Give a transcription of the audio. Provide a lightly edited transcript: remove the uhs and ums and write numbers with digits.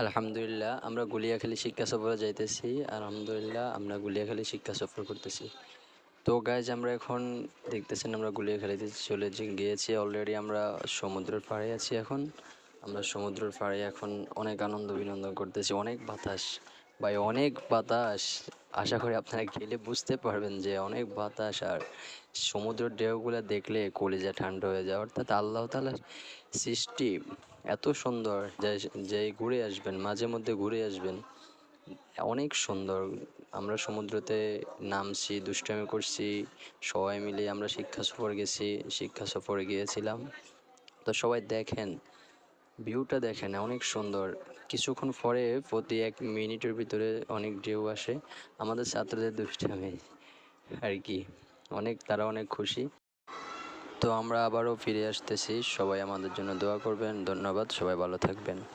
আলহামদুলিল্লাহ, আমরা গুলিয়াখালী শিক্ষা সফরে যাইতেছি। আলহামদুলিল্লাহ, আমরা গুলিয়াখালী শিক্ষা সফর করতেছি। তো গাইজ, আমরা এখন দেখতেছেন আমরা গুলিয়াখালীতে গিয়েছি অলরেডি। আমরা সমুদ্রের পাড়ে আছি এখন। আমরা সমুদ্রের পাড়ে এখন অনেক আনন্দ বিনোদন করতেছি। অনেক বাতাস ভাই, অনেক বাতাস। আশা করি আপনারা গেলে বুঝতে পারবেন যে অনেক বাতাস। আর সমুদ্রের ঢেউগুলো দেখলে কলিজা ঠান্ডা হয়ে যায়। অর্থাৎ আল্লাহ তাআলার সৃষ্টি এত সুন্দর যে যে ঘুরে আসবেন, মাঝে মধ্যে ঘুরে আসবেন, অনেক সুন্দর। আমরা সমুদ্রতে নামছি, দুষ্টামি করছি, সবাই মিলে আমরা শিক্ষা সফর গেছি, শিক্ষা সফরে গিয়েছিলাম। তো সবাই দেখেন, ভিউটা দেখেন, অনেক সুন্দর। কিছুক্ষণ পরে প্রতি 1 মিনিটের ভিতরে অনেক ঢেউ আসে। আমাদের ছাত্রদের দুষ্টামি আর কি, তারা অনেক খুশি। তো আমরা আবারও ফিরে আসতেছি। সবাই আমাদের জন্য দোয়া করবেন। ধন্যবাদ, সবাই ভালো থাকবেন।